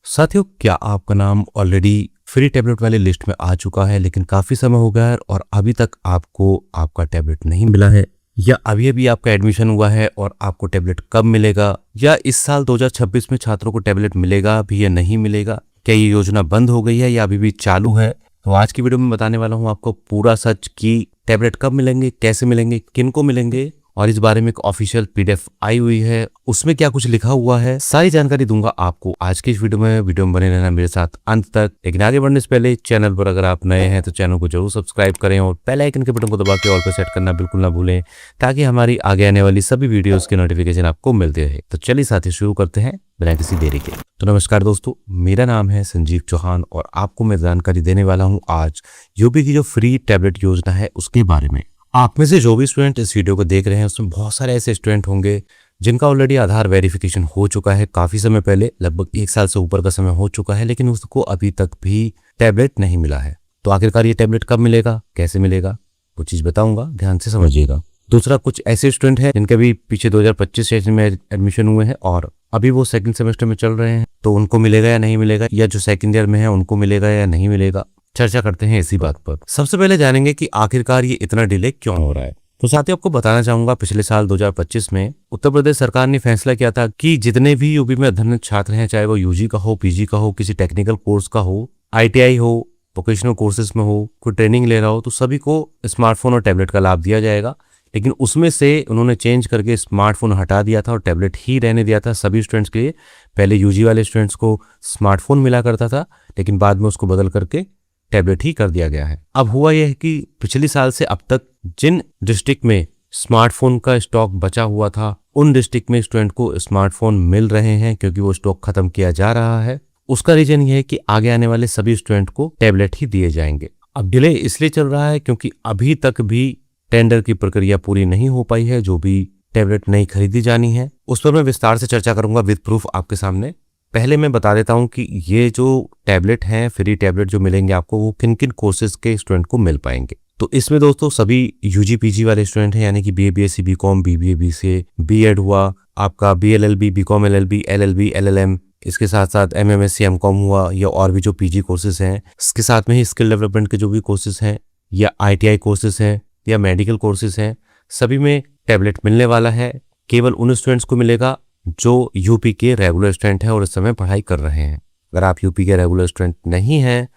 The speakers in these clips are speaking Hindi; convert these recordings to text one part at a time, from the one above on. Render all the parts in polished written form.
साथियों, क्या आपका नाम ऑलरेडी फ्री टैबलेट वाली लिस्ट में आ चुका है लेकिन काफ़ी समय हो गया है और अभी तक आपको आपका टैबलेट नहीं मिला है, या अभी अभी आपका एडमिशन हुआ है और आपको टैबलेट कब मिलेगा, या इस साल 2026 में छात्रों को टैबलेट मिलेगा भी या नहीं मिलेगा, क्या ये योजना बंद हो गई है या अभी भी चालू है? तो आज की वीडियो में बताने वाला हूँ आपको पूरा सच कि टैबलेट कब मिलेंगे, कैसे मिलेंगे, किनको मिलेंगे, और इस बारे में एक ऑफिशियल पीडीएफ आई हुई है, उसमें क्या कुछ लिखा हुआ है, सारी जानकारी दूंगा आपको आज की इस वीडियो में बने रहना मेरे साथ अंत तक। लेकिन आगे बढ़ने से पहले चैनल पर अगर आप नए हैं तो चैनल को जरूर सब्सक्राइब करें और बेल आइकन के बटन को दबा के ऑल पर सेट करना बिल्कुल ना भूलें, ताकि हमारी आगे आने वाली सभी वीडियोस की नोटिफिकेशन आपको मिलती रहे। तो चलिए साथी शुरू करते हैं बिना किसी देरी के। तो नमस्कार दोस्तों, मेरा नाम है संजीव चौहान और आपको मैं जानकारी देने वाला हूँ आज यूपी की जो फ्री टैबलेट योजना है उसके बारे में। आप में से जो भी स्टूडेंट इस वीडियो को देख रहे हैं उसमें बहुत सारे ऐसे स्टूडेंट होंगे जिनका ऑलरेडी आधार वेरिफिकेशन हो चुका है काफी समय पहले, लगभग 1 साल से ऊपर का समय हो चुका है, लेकिन उसको अभी तक भी टैबलेट नहीं मिला है। तो आखिरकार ये टैबलेट कब मिलेगा, कैसे मिलेगा, वो चीज बताऊंगा, ध्यान से समझिएगा। दूसरा, कुछ ऐसे स्टूडेंट हैं जिनके भी पीछे 2025 सेशन में एडमिशन हुए हैं और अभी वो सेकंड सेमेस्टर में चल रहे हैं, तो उनको मिलेगा या नहीं मिलेगा, या जो सेकंड ईयर में है उनको मिलेगा या नहीं मिलेगा, चर्चा करते हैं इसी बात पर। सबसे पहले जानेंगे कि आखिरकार ये इतना डिले क्यों हो रहा है। तो साथियों, आपको बताना चाहूंगा, पिछले साल 2025 में उत्तर प्रदेश सरकार ने फैसला किया था कि जितने भी यूपी में अध्ययनरत छात्र हैं, चाहे वो यूजी का हो, पीजी का हो, किसी टेक्निकल कोर्स का हो, आईटीआई हो, वोकेशनल कोर्सेज में हो, कोई ट्रेनिंग ले रहा हो, तो सभी को स्मार्टफोन और टैबलेट का लाभ दिया जाएगा। लेकिन उसमें से उन्होंने चेंज करके स्मार्टफोन हटा दिया था और टैबलेट ही रहने दिया था सभी स्टूडेंट्स के लिए। पहले यूजी वाले स्टूडेंट्स को स्मार्टफोन मिला करता था, लेकिन बाद में उसको बदल करके टैबलेट ही कर दिया गया है। अब हुआ यह है कि पिछले साल से अब तक जिन डिस्ट्रिक्ट में स्मार्टफोन का स्टॉक बचा हुआ था, उन डिस्ट्रिक्ट में स्टूडेंट को स्मार्टफोन मिल रहे हैं क्योंकि वो स्टॉक खत्म किया जा रहा है। उसका रीजन ये है कि आगे आने वाले सभी स्टूडेंट को टैबलेट ही दिए जाएंगे। अब डिले इसलिए चल रहा है क्योंकि अभी तक भी टेंडर की प्रक्रिया पूरी नहीं हो पाई है। जो भी टैबलेट नहीं खरीदी जानी है उस पर मैं विस्तार से चर्चा करूंगा विद प्रूफ आपके सामने। पहले मैं बता देता हूं कि ये जो टैबलेट हैं, फ्री टैबलेट जो मिलेंगे आपको, वो किन किन कोर्सेज के स्टूडेंट को मिल पाएंगे। तो इसमें दोस्तों सभी यूजी पीजी वाले स्टूडेंट हैं, यानी कि BA BSc BCom BBA BCA BEd हुआ, आपका BLLB BCom LLB LLB LLM, इसके साथ साथ एमएमएससी एमकॉम हुआ, या और भी जो पीजी कोर्सेज हैं, इसके साथ में ही स्किल डेवलपमेंट के जो भी कोर्सेज हैं, या आईटीआई कोर्सेज हैं, या मेडिकल कोर्सेज हैं, सभी में टैबलेट मिलने वाला है। केवल उन स्टूडेंट्स को मिलेगा जो यूपी के रेगुलर स्टूडेंट हैं और इस समय पढ़ाई कर रहे हैं। अगर आप यूपी के रेगुलर स्टूडेंट नहीं हैं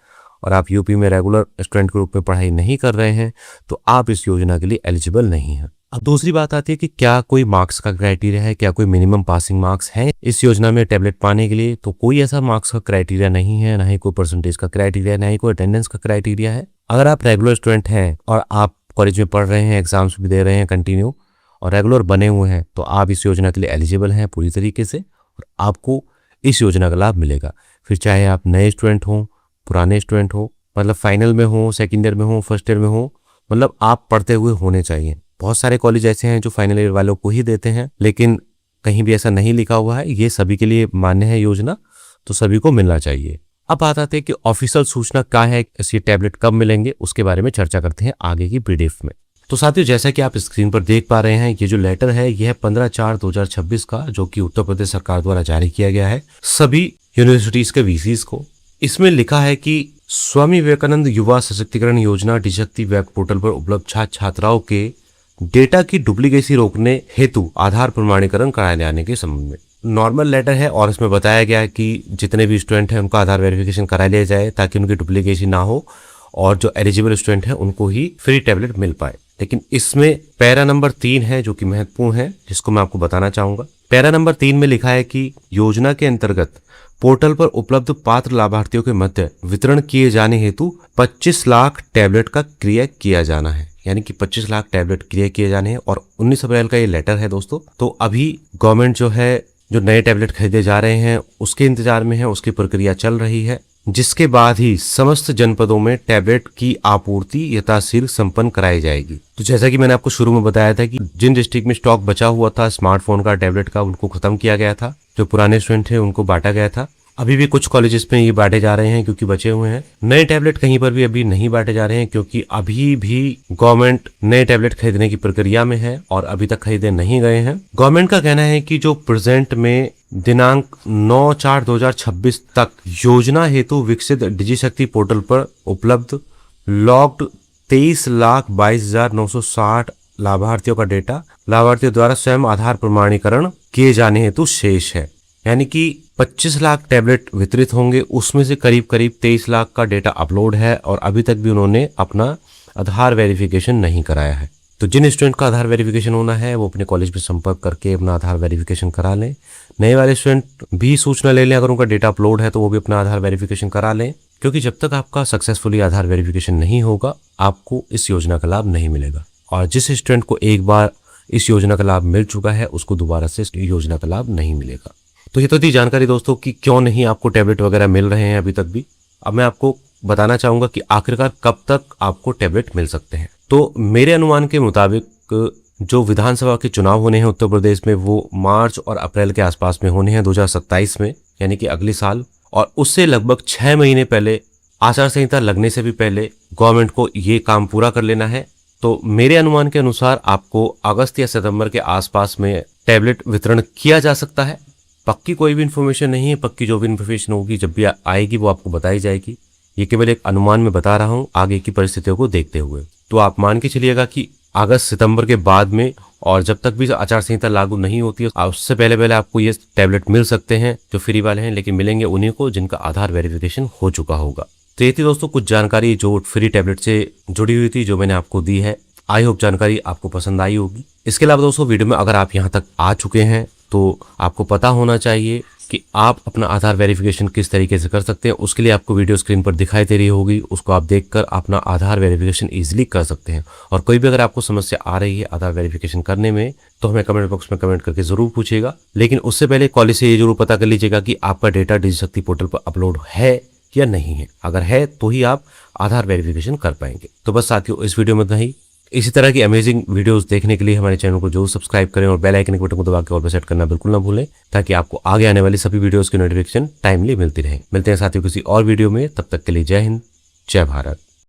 और आप यूपी में रेगुलर स्टूडेंट के रूप में पढ़ाई नहीं कर रहे हैं तो आप इस योजना के लिए एलिजिबल नहीं हैं। अब दूसरी बात आती है कि क्या कोई मार्क्स का क्राइटेरिया है, क्या कोई मिनिमम पासिंग मार्क्स है इस योजना में टैबलेट पाने के लिए? तो कोई ऐसा मार्क्स का क्राइटेरिया नहीं है, ना ही कोई परसेंटेज का क्राइटेरिया, ना ही कोई अटेंडेंस का क्राइटेरिया है। अगर आप रेगुलर स्टूडेंट हैं और आप कॉलेज में पढ़ रहे हैं, एग्जाम्स भी दे रहे हैं कंटिन्यू और रेगुलर बने हुए हैं, तो आप इस योजना के लिए एलिजिबल हैं पूरी तरीके से और आपको इस योजना का लाभ मिलेगा। फिर चाहे आप नए स्टूडेंट हो, पुराने स्टूडेंट हो, मतलब फाइनल में हो, सेकंड ईयर में हो, फर्स्ट ईयर में हो, मतलब आप पढ़ते हुए होने चाहिए। बहुत सारे कॉलेज ऐसे हैं जो फाइनल ईयर वालों को ही देते हैं, लेकिन कहीं भी ऐसा नहीं लिखा हुआ है। ये सभी के लिए मान्य है योजना, तो सभी को मिलना चाहिए। अब बात आते हैं कि ऑफिशियल सूचना क्या है, ये टैबलेट कब मिलेंगे, उसके बारे में चर्चा करते हैं आगे की पीडीएफ में। तो साथियों, जैसा कि आप स्क्रीन पर देख पा रहे हैं, ये जो लेटर है यह है 15/4/2026 का, जो कि उत्तर प्रदेश सरकार द्वारा जारी किया गया है सभी यूनिवर्सिटीज के वीसीज को। इसमें लिखा है कि स्वामी विवेकानंद युवा सशक्तिकरण योजना डिशक्ति वेब पोर्टल पर उपलब्ध छात्र छात्राओं के डेटा की डुप्लीकेसी रोकने हेतु आधार प्रमाणीकरण कराए जाने के संबंध में नॉर्मल लेटर है और इसमें बताया गया है कि जितने भी स्टूडेंट हैं उनका आधार वेरिफिकेशन करा लिया जाए ताकि उनकी डुप्लीकेसी ना हो और जो एलिजिबल स्टूडेंट हैं उनको ही फ्री टैबलेट मिल पाए। लेकिन इसमें पैरा नंबर 3 है जो कि महत्वपूर्ण है, जिसको मैं आपको बताना चाहूंगा। पैरा नंबर 3 में लिखा है कि योजना के अंतर्गत पोर्टल पर उपलब्ध पात्र लाभार्थियों के मध्य वितरण किए जाने हेतु 25 लाख टैबलेट का क्रय किया जाना है, यानी कि 25 लाख टैबलेट क्रय किए जाने हैं। और 19 अप्रैल का ये लेटर है दोस्तों। तो अभी गवर्नमेंट जो है, जो नए टैबलेट खरीदे जा रहे हैं उसके इंतजार में है, उसकी प्रक्रिया चल रही है, जिसके बाद ही समस्त जनपदों में टैबलेट की आपूर्ति यथाशीघ्र संपन्न कराई जाएगी। तो जैसा कि मैंने आपको शुरू में बताया था कि जिन डिस्ट्रिक्ट में स्टॉक बचा हुआ था स्मार्टफोन का, टैबलेट का, उनको खत्म किया गया था। जो पुराने स्टूडेंट थे उनको बांटा गया था। अभी भी कुछ कॉलेजेस में ये बांटे जा रहे हैं क्योंकि बचे हुए हैं। नए टैबलेट कहीं पर भी अभी नहीं बांटे जा रहे हैं क्योंकि अभी भी गवर्नमेंट नए टैबलेट खरीदने की प्रक्रिया में है और अभी तक खरीदे नहीं गए हैं। गवर्नमेंट का कहना है कि जो प्रेजेंट में दिनांक 9/4/2026 तक योजना हेतु विकसित डिजिशक्ति पोर्टल पर उपलब्ध लॉग्ड 23,22,960 लाभार्थियों का डेटा लाभार्थियों द्वारा स्वयं आधार प्रमाणीकरण किए जाने हेतु शेष है। यानी कि 25 लाख टैबलेट वितरित होंगे, उसमें से करीब करीब 23 लाख का डेटा अपलोड है और अभी तक भी उन्होंने अपना आधार वेरिफिकेशन नहीं कराया है। तो जिन स्टूडेंट का आधार वेरिफिकेशन होना है वो अपने कॉलेज में संपर्क करके अपना आधार वेरिफिकेशन करा लें। नए वाले स्टूडेंट भी सूचना ले लें, अगर उनका डेटा अपलोड है तो वो भी अपना आधार वेरिफिकेशन करा लें, क्योंकि जब तक आपका सक्सेसफुली आधार वेरिफिकेशन नहीं होगा आपको इस योजना का लाभ नहीं मिलेगा। और जिस स्टूडेंट को एक बार इस योजना का लाभ मिल चुका है उसको दोबारा से इस योजना का लाभ नहीं मिलेगा। तो ये तो थी जानकारी दोस्तों कि क्यों नहीं आपको टैबलेट वगैरह मिल रहे हैं अभी तक भी। अब मैं आपको बताना चाहूंगा कि आखिरकार कब तक आपको टैबलेट मिल सकते हैं। तो मेरे अनुमान के मुताबिक जो विधानसभा के चुनाव होने हैं उत्तर प्रदेश में वो मार्च और अप्रैल के आसपास में होने हैं 2027 में, यानी कि अगले साल। और उससे लगभग 6 महीने पहले, आचार संहिता लगने से भी पहले गवर्नमेंट को ये काम पूरा कर लेना है। तो मेरे अनुमान के अनुसार आपको अगस्त या सितंबर के आसपास में टैबलेट वितरण किया जा सकता है। पक्की कोई भी इन्फॉर्मेशन नहीं है, पक्की जो भी इन्फॉर्मेशन होगी जब भी आएगी वो आपको बताई जाएगी। ये केवल एक अनुमान में बता रहा हूँ आगे की परिस्थितियों को देखते हुए। तो आप मान के चलिएगा कि अगस्त सितंबर के बाद में, और जब तक भी आचार संहिता लागू नहीं होती है उससे पहले पहले आपको ये टैबलेट मिल सकते हैं जो फ्री वाले हैं, लेकिन मिलेंगे उन्हीं को जिनका आधार वेरिफिकेशन हो चुका होगा। तो ये थी दोस्तों कुछ जानकारी जो फ्री टैबलेट से जुड़ी हुई थी, जो मैंने आपको दी है। आई होप जानकारी आपको पसंद आई होगी। इसके अलावा दोस्तों वीडियो में अगर आप यहाँ तक आ चुके हैं तो आपको पता होना चाहिए कि आप अपना आधार वेरिफिकेशन किस तरीके से कर सकते हैं। उसके लिए आपको वीडियो स्क्रीन पर दिखाई दे रही होगी, उसको आप देखकर अपना आधार वेरिफिकेशन इजीली कर सकते हैं। और कोई भी अगर आपको समस्या आ रही है आधार वेरिफिकेशन करने में तो हमें कमेंट बॉक्स में कमेंट करके जरूर पूछिएगा। लेकिन उससे पहले कॉलेज से ये जरूर पता कर लीजिएगा कि आपका डेटा डिजिशक्ति पोर्टल पर अपलोड है या नहीं है। अगर है तो ही आप आधार वेरिफिकेशन कर पाएंगे। तो बस साथियों इस वीडियो में नहीं, इसी तरह की अमेजिंग वीडियोस देखने के लिए हमारे चैनल को जरूर सब्सक्राइब करें और बेल आइकन के बटन को दबा के ऑल पर सेट करना बिल्कुल ना भूलें, ताकि आपको आगे आने वाली सभी वीडियोस की नोटिफिकेशन टाइमली मिलती रहे। मिलते हैं साथियों किसी और वीडियो में, तब तक के लिए जय हिंद, जय भारत।